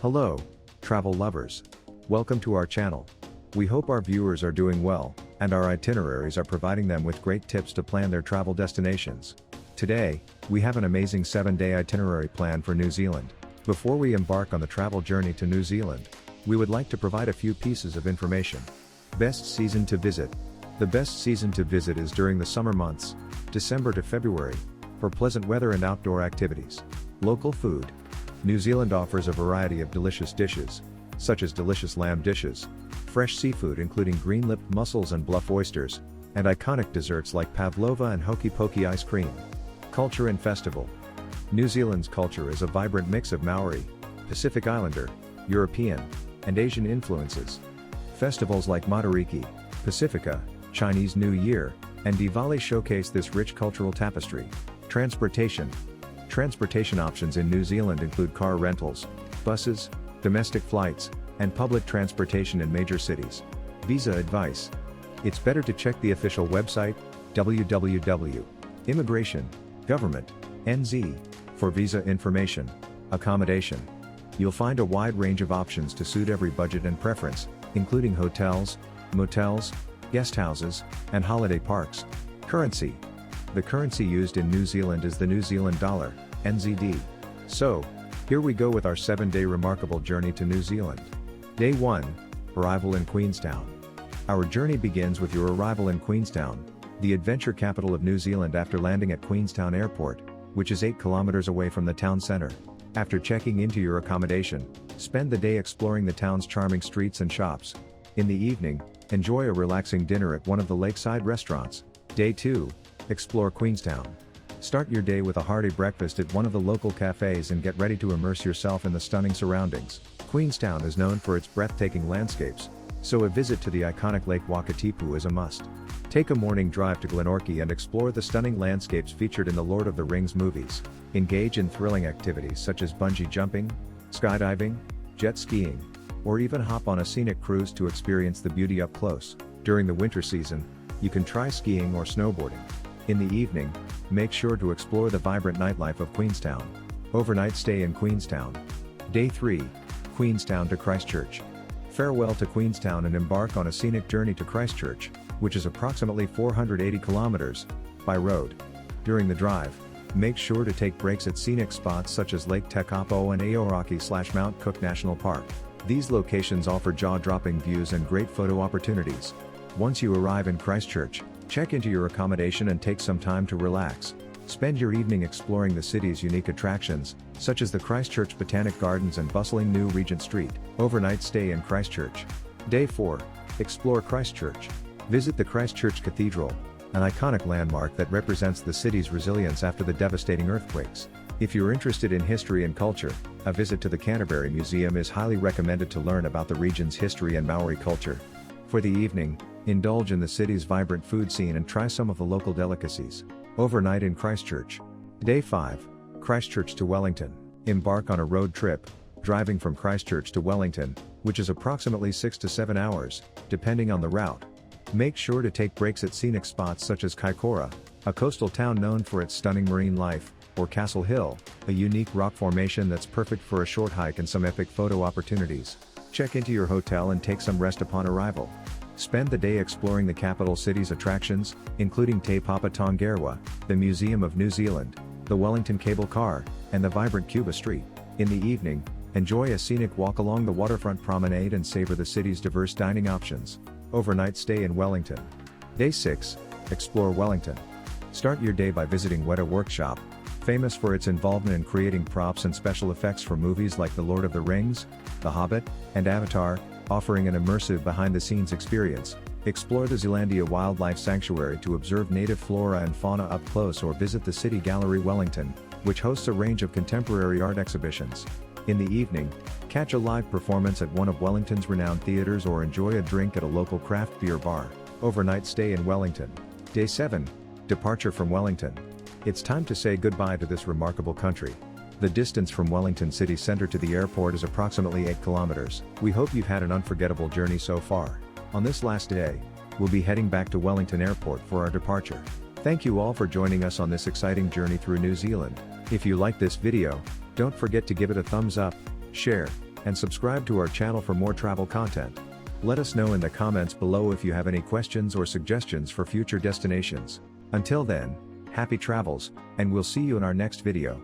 Hello, travel lovers. Welcome to our channel. We hope our viewers are doing well, and our itineraries are providing them with great tips to plan their travel destinations. Today, we have an amazing 7-day itinerary plan for New Zealand. Before we embark on the travel journey to New Zealand, we would like to provide a few pieces of information. Best season to visit. The best season to visit is during the summer months, December to February, for pleasant weather and outdoor activities. Local food. New Zealand offers a variety of delicious dishes, such as delicious lamb dishes, fresh seafood including green-lipped mussels and bluff oysters, and iconic desserts like pavlova and hokey pokey ice cream. Culture and festival. New Zealand's culture is a vibrant mix of Maori, Pacific Islander, European, and Asian influences. Festivals like Matariki, Pacifica, Chinese New Year, and Diwali showcase this rich cultural tapestry. Transportation. Transportation options in New Zealand include car rentals, buses, domestic flights, and public transportation in major cities. Visa advice. It's better to check the official website, Immigration, Government, NZ, for visa information. Accommodation. You'll find a wide range of options to suit every budget and preference, including hotels, motels, guest houses, and holiday parks. Currency. The currency used in New Zealand is the New Zealand dollar, NZD. So, here we go with our 7-day remarkable journey to New Zealand. Day 1, Arrival in Queenstown. Our journey begins with your arrival in Queenstown, the adventure capital of New Zealand, after landing at Queenstown Airport, which is 8 kilometers away from the town center. After checking into your accommodation, spend the day exploring the town's charming streets and shops. In the evening, enjoy a relaxing dinner at one of the lakeside restaurants. Day 2, explore Queenstown. Start your day with a hearty breakfast at one of the local cafes and get ready to immerse yourself in the stunning surroundings. Queenstown is known for its breathtaking landscapes, so a visit to the iconic Lake Wakatipu is a must. Take a morning drive to Glenorchy and explore the stunning landscapes featured in the Lord of the Rings movies. Engage in thrilling activities such as bungee jumping, skydiving, jet skiing, or even hop on a scenic cruise to experience the beauty up close. During the winter season, you can try skiing or snowboarding. In the evening, make sure to explore the vibrant nightlife of Queenstown. Overnight stay in Queenstown. Day 3, Queenstown to Christchurch. Farewell to Queenstown and embark on a scenic journey to Christchurch, which is approximately 480 kilometers, by road. During the drive, make sure to take breaks at scenic spots such as Lake Tekapo and Aoraki/Mount Cook National Park. These locations offer jaw-dropping views and great photo opportunities. Once you arrive in Christchurch, check into your accommodation and take some time to relax. Spend your evening exploring the city's unique attractions, such as the Christchurch Botanic Gardens and bustling New Regent Street. Overnight stay in Christchurch. Day 4, explore Christchurch. Visit the Christchurch Cathedral, an iconic landmark that represents the city's resilience after the devastating earthquakes. If you're interested in history and culture, a visit to the Canterbury Museum is highly recommended to learn about the region's history and Maori culture. For the evening, indulge in the city's vibrant food scene and try some of the local delicacies. Overnight in Christchurch. Day 5, Christchurch to Wellington. Embark on a road trip, driving from Christchurch to Wellington, which is approximately 6 to 7 hours, depending on the route. Make sure to take breaks at scenic spots such as Kaikoura, a coastal town known for its stunning marine life, or Castle Hill, a unique rock formation that's perfect for a short hike and some epic photo opportunities. Check into your hotel and take some rest upon arrival. Spend the day exploring the capital city's attractions, including Te Papa Tongarewa, the Museum of New Zealand, the Wellington Cable Car, and the vibrant Cuba Street. In the evening, enjoy a scenic walk along the waterfront promenade and savor the city's diverse dining options. Overnight stay in Wellington. Day 6, explore Wellington. Start your day by visiting Weta Workshop, famous for its involvement in creating props and special effects for movies like The Lord of the Rings, The Hobbit, and Avatar, offering an immersive behind-the-scenes experience. Explore the Zealandia Wildlife Sanctuary to observe native flora and fauna up close, or visit the City Gallery Wellington, which hosts a range of contemporary art exhibitions. In the evening, catch a live performance at one of Wellington's renowned theaters or enjoy a drink at a local craft beer bar. Overnight stay in Wellington. Day 7, departure from Wellington. It's time to say goodbye to this remarkable country. The distance from Wellington city centre to the airport is approximately 8 kilometers. We hope you've had an unforgettable journey so far. On this last day, we'll be heading back to Wellington Airport for our departure. Thank you all for joining us on this exciting journey through New Zealand. If you like this video, don't forget to give it a thumbs up, share, and subscribe to our channel for more travel content. Let us know in the comments below if you have any questions or suggestions for future destinations. Until then, happy travels, and we'll see you in our next video.